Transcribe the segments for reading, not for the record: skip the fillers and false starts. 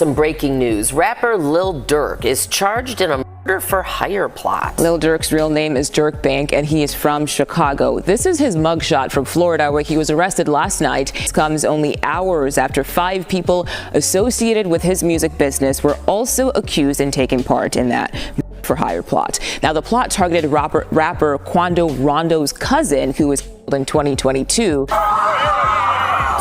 Some breaking news. Rapper Lil Durk is charged in a murder for hire plot. Lil Durk's real name is Durk Bank, and he is from Chicago. This is his mugshot from Florida, where he was arrested last night. This comes only hours after 5 people associated with his music business were also accused in taking part in that for hire plot. Now, the plot targeted rapper Quando Rondo's cousin, who was killed in 2022.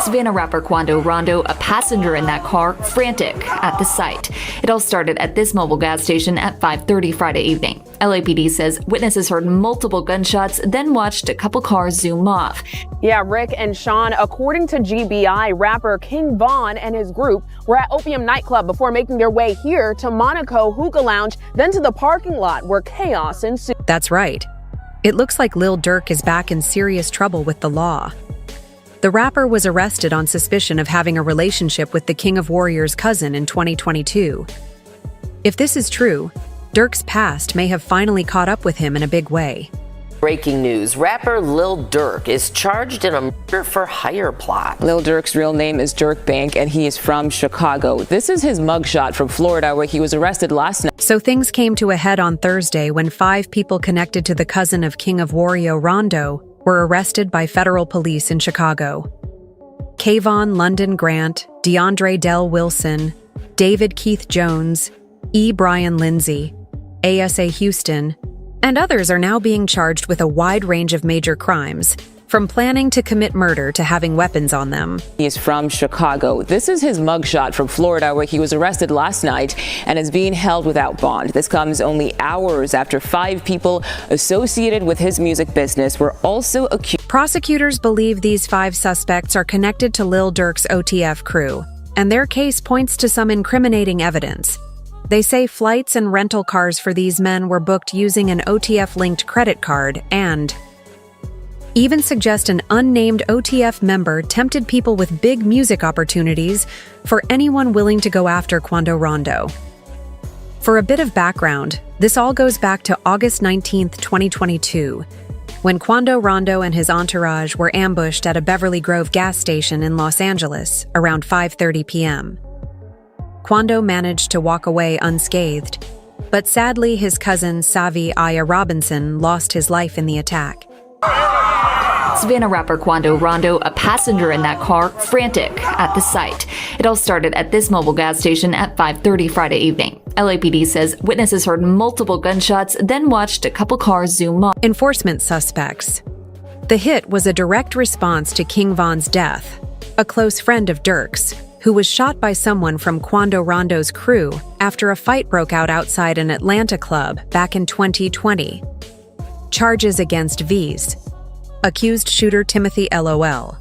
Savannah rapper Quando Rondo, a passenger in that car, frantic at the sight. It all started at this mobile gas station at 5:30 Friday evening. LAPD says witnesses heard multiple gunshots, then watched a couple cars zoom off. Yeah, Rick and Sean, according to GBI, rapper King Von and his group were at Opium nightclub before making their way here to Monaco Hookah Lounge, then to the parking lot where chaos ensued. That's right. It looks like Lil Durk is back in serious trouble with the law. The rapper was arrested on suspicion of having a relationship with the King of Warriors' cousin in 2022. If this is true, Durk's past may have finally caught up with him in a big way. Breaking news. Rapper Lil Durk is charged in a murder for hire plot. Lil Durk's real name is Durk Bank, and he is from Chicago. This is his mugshot from Florida, where he was arrested last night. So things came to a head on Thursday when 5 people connected to the cousin of King of Warrior Rondo were arrested by federal police in Chicago. Kayvon London Grant, DeAndre Dell Wilson, David Keith Jones, E. Brian Lindsay, ASA Houston, and others are now being charged with a wide range of major crimes, from planning to commit murder to having weapons on them. He is from Chicago. This is his mugshot from Florida, where he was arrested last night and is being held without bond. This comes only hours after 5 people associated with his music business were also accused. Prosecutors believe these 5 suspects are connected to Lil Durk's OTF crew, and their case points to some incriminating evidence. They say flights and rental cars for these men were booked using an OTF-linked credit card and even suggest an unnamed OTF member tempted people with big music opportunities for anyone willing to go after Quando Rondo. For a bit of background, this all goes back to August 19, 2022, when Quando Rondo and his entourage were ambushed at a Beverly Grove gas station in Los Angeles around 5:30 p.m. Quando managed to walk away unscathed, but sadly his cousin Savi Aya Robinson lost his life in the attack. Savannah rapper Quando Rondo, a passenger in that car, frantic at the sight. It all started at this mobile gas station at 5:30 Friday evening. LAPD says witnesses heard multiple gunshots, then watched a couple cars zoom off. Enforcement suspects. The hit was a direct response to King Von's death, a close friend of Durk's, who was shot by someone from Quando Rondo's crew after a fight broke out outside an Atlanta club back in 2020. Charges against V's. Accused shooter Timothy LOL.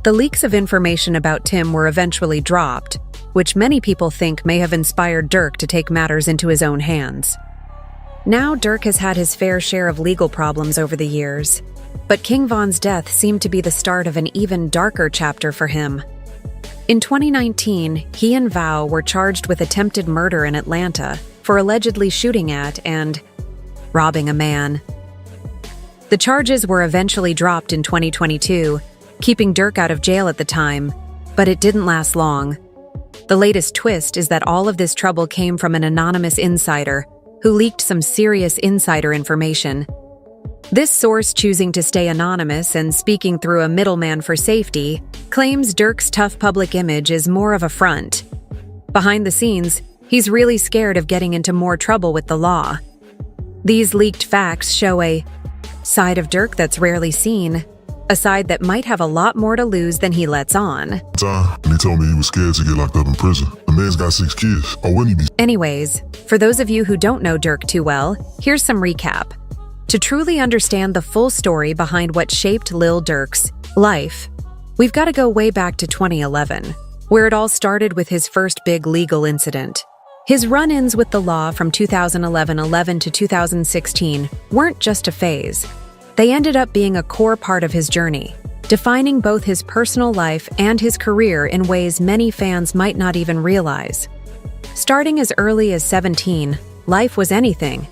The leaks of information about Tim were eventually dropped, which many people think may have inspired Durk to take matters into his own hands. Now Durk has had his fair share of legal problems over the years, but King Von's death seemed to be the start of an even darker chapter for him. In 2019, he and Vow were charged with attempted murder in Atlanta for allegedly shooting at and robbing a man. The charges were eventually dropped in 2022, keeping Durk out of jail at the time, but it didn't last long. The latest twist is that all of this trouble came from an anonymous insider who leaked some serious insider information. This source, choosing to stay anonymous and speaking through a middleman for safety, claims Durk's tough public image is more of a front. Behind the scenes, he's really scared of getting into more trouble with the law. These leaked facts show a side of Durk that's rarely seen, a side that might have a lot more to lose than he lets on. And he told me he was scared to get locked up in prison. The man's got 6 kids. Or wouldn't he be? Anyways, for those of you who don't know Durk too well, here's some recap. To truly understand the full story behind what shaped Lil Durk's life, we've got to go way back to 2011, where it all started with his first big legal incident. His run-ins with the law from 2011 to 2016 weren't just a phase. They ended up being a core part of his journey, defining both his personal life and his career in ways many fans might not even realize. Starting as early as 17, life was anything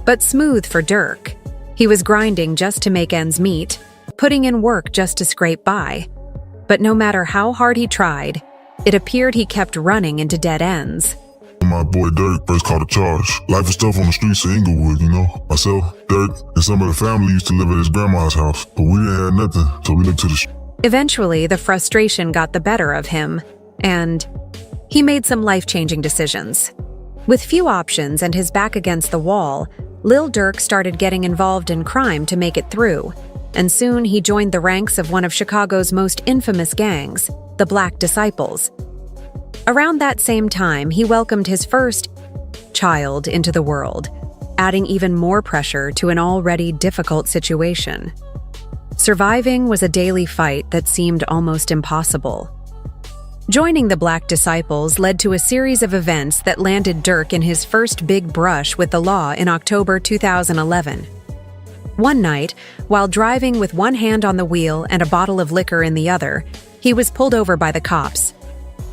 but smooth for Durk. He was grinding just to make ends meet, putting in work just to scrape by. But no matter how hard he tried, It appeared he kept running into dead ends. My boy Durk first caught a charge. Life was tough on the streets of Inglewood, you know. Myself, Durk, and some of the family used to live at his grandma's house, but we didn't have nothing, so we looked to the street. Eventually, the frustration got the better of him, and he made some life-changing decisions. With few options and his back against the wall, Lil Durk started getting involved in crime to make it through, and soon he joined the ranks of one of Chicago's most infamous gangs, the Black Disciples. Around that same time, he welcomed his first child into the world, adding even more pressure to an already difficult situation. Surviving was a daily fight that seemed almost impossible. Joining the Black Disciples led to a series of events that landed Durk in his first big brush with the law in October 2011. One night, while driving with one hand on the wheel and a bottle of liquor in the other, he was pulled over by the cops.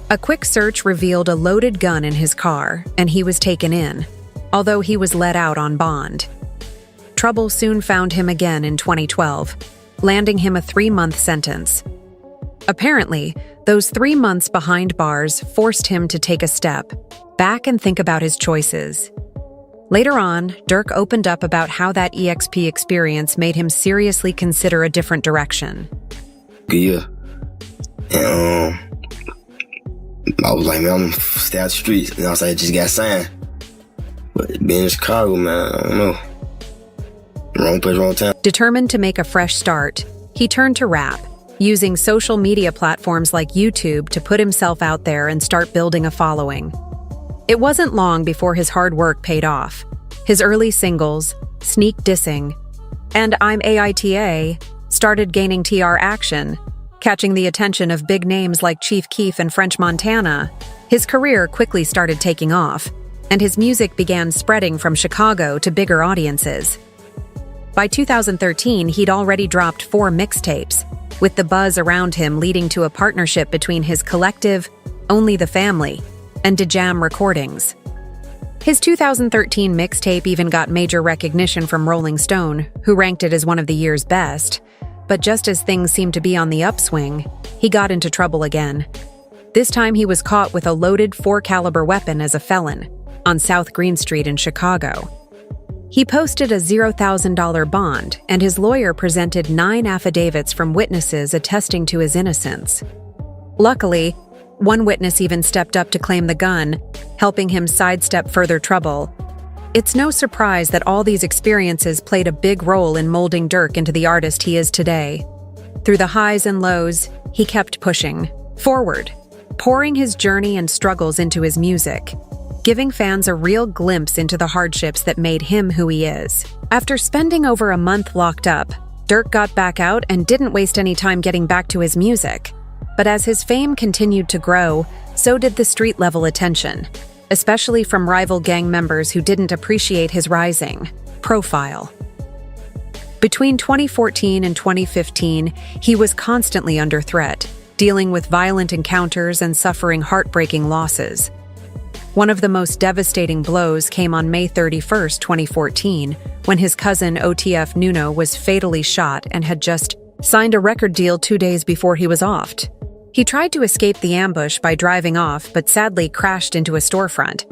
A quick search revealed a loaded gun in his car, and he was taken in, although he was let out on bond. Trouble soon found him again in 2012, landing him a 3-month sentence. Apparently, those 3 months behind bars forced him to take a step back and think about his choices. Later on, Durk opened up about how that EXP experience made him seriously consider a different direction. Yeah. And, I was like, man, I'm gonna stay out the streets. And I was like, I just got signed. But being in Chicago, man, I don't know. Wrong place, wrong time. Determined to make a fresh start, he turned to rap, using social media platforms like YouTube to put himself out there and start building a following. It wasn't long before his hard work paid off. His early singles, Sneak Dissing, and I'm AITA, started gaining TR action, catching the attention of big names like Chief Keef and French Montana. His career quickly started taking off, and his music began spreading from Chicago to bigger audiences. By 2013, he'd already dropped 4 mixtapes, with the buzz around him leading to a partnership between his collective, Only the Family, and DeJam Recordings. His 2013 mixtape even got major recognition from Rolling Stone, who ranked it as one of the year's best. But just as things seemed to be on the upswing, he got into trouble again. This time he was caught with a loaded .4 caliber weapon as a felon on South Green Street in Chicago. He posted a $0,000 bond, and his lawyer presented 9 affidavits from witnesses attesting to his innocence. Luckily, one witness even stepped up to claim the gun, helping him sidestep further trouble. It's no surprise that all these experiences played a big role in molding Durk into the artist he is today. Through the highs and lows, he kept pushing forward, pouring his journey and struggles into his music, giving fans a real glimpse into the hardships that made him who he is. After spending over a month locked up, Durk got back out and didn't waste any time getting back to his music. But as his fame continued to grow, so did the street-level attention, especially from rival gang members who didn't appreciate his rising profile. Between 2014 and 2015, he was constantly under threat, dealing with violent encounters and suffering heartbreaking losses. One of the most devastating blows came on May 31, 2014, when his cousin OTF Nuno was fatally shot and had just signed a record deal 2 days before he was offed. He tried to escape the ambush by driving off, but sadly crashed into a storefront,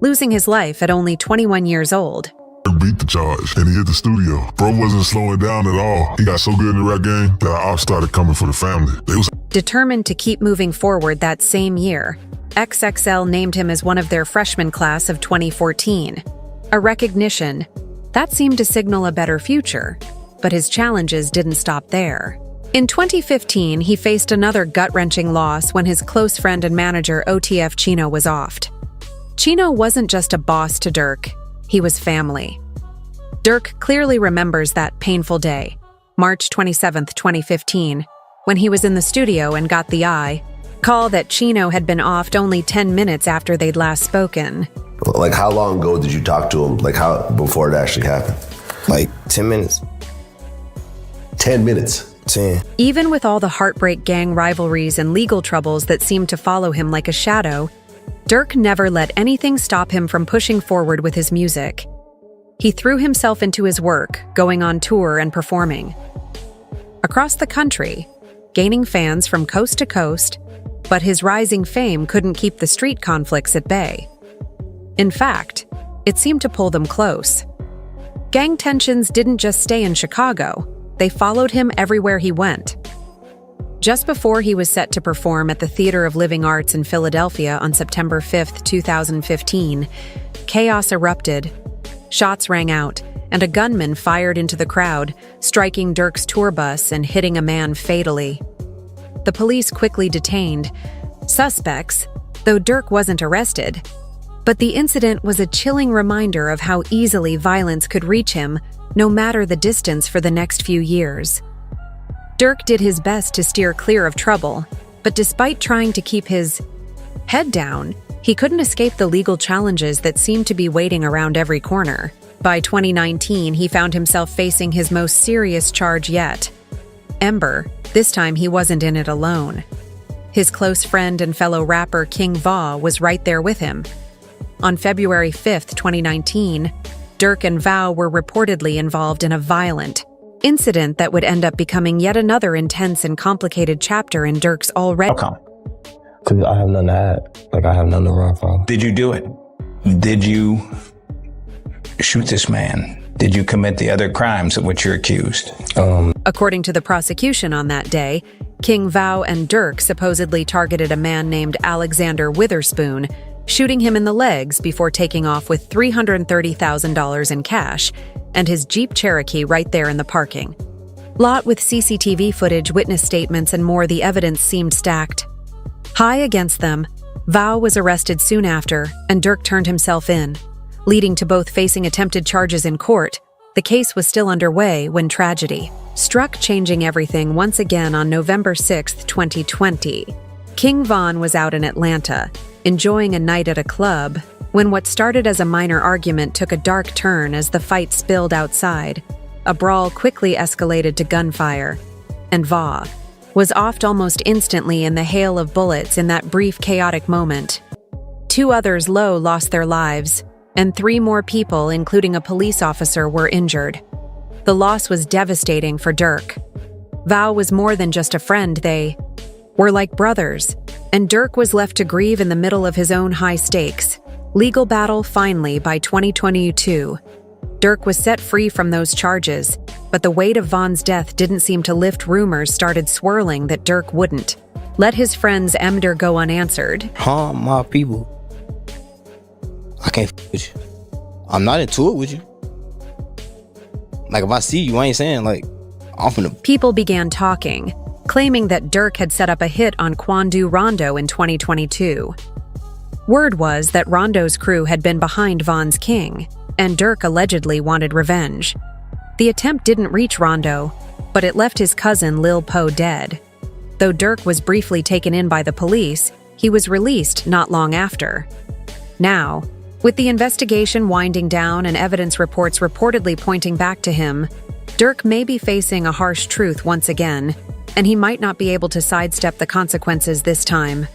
losing his life at only 21 years old. Beat the charge, and he hit the studio. Bro wasn't slowing down at all. He got so good in the rap game that our ops started coming for the family. They was determined to keep moving forward that same year. XXL named him as one of their freshman class of 2014. A recognition that seemed to signal a better future, but his challenges didn't stop there. In 2015, he faced another gut-wrenching loss when his close friend and manager OTF Chino was offed. Chino wasn't just a boss to Durk, he was family. Durk clearly remembers that painful day, March 27, 2015, when he was in the studio and got the call that Chino had been offed only 10 minutes after they'd last spoken. Like, how long ago did you talk to him? Like, how before it actually happened? Like 10 minutes. 10 minutes? 10. Even with all the heartbreak, gang rivalries, and legal troubles that seemed to follow him like a shadow, Durk never let anything stop him from pushing forward with his music. He threw himself into his work, going on tour and performing across the country, gaining fans from coast to coast, but his rising fame couldn't keep the street conflicts at bay. In fact, it seemed to pull them close. Gang tensions didn't just stay in Chicago, they followed him everywhere he went. Just before he was set to perform at the Theater of Living Arts in Philadelphia on September 5, 2015, chaos erupted. Shots rang out, and a gunman fired into the crowd, striking Durk's tour bus and hitting a man fatally. The police quickly detained suspects, though Durk wasn't arrested. But the incident was a chilling reminder of how easily violence could reach him, no matter the distance, for the next few years. Durk did his best to steer clear of trouble, but despite trying to keep his head down, he couldn't escape the legal challenges that seemed to be waiting around every corner. By 2019, he found himself facing his most serious charge yet. Ember, this time he wasn't in it alone. His close friend and fellow rapper King Von was right there with him. On February 5, 2019, Durk and Von were reportedly involved in a violent incident that would end up becoming yet another intense and complicated chapter in Durk's already— How come? Because I have nothing to add. Like, I have nothing to run from. Did you do it? Did you shoot this man? Did you commit the other crimes of which you're accused? According to the prosecution on that day, King Von and Durk supposedly targeted a man named Alexander Witherspoon, shooting him in the legs before taking off with $330,000 in cash and his Jeep Cherokee right there in the parking lot. With CCTV footage, witness statements, and more, the evidence seemed stacked high against them. Von was arrested soon after, and Durk turned himself in, leading to both facing attempted charges in court. The case was still underway when tragedy struck, changing everything once again on November 6, 2020. King Von was out in Atlanta, enjoying a night at a club, when what started as a minor argument took a dark turn as the fight spilled outside. A brawl quickly escalated to gunfire, and Von was offed almost instantly in the hail of bullets in that brief, chaotic moment. 2 others lost their lives, and 3 more people, including a police officer, were injured. The loss was devastating for Durk. Von was more than just a friend, they were like brothers, and Durk was left to grieve in the middle of his own high-stakes legal battle. Finally, by 2022, Durk was set free from those charges, but the weight of Von's death didn't seem to lift. Rumors started swirling that Durk wouldn't let his friend's murder go unanswered. Harm my people. I can't with you. I'm not into it with you. Like, if I see you, I ain't saying, like, I'm finna— People began talking, claiming that Durk had set up a hit on Quando Rondo in 2022. Word was that Rondo's crew had been behind Von's King, and Durk allegedly wanted revenge. The attempt didn't reach Rondo, but it left his cousin Lil Po dead. Though Durk was briefly taken in by the police, he was released not long after. Now, with the investigation winding down and evidence reports reportedly pointing back to him, Durk may be facing a harsh truth once again, and he might not be able to sidestep the consequences this time.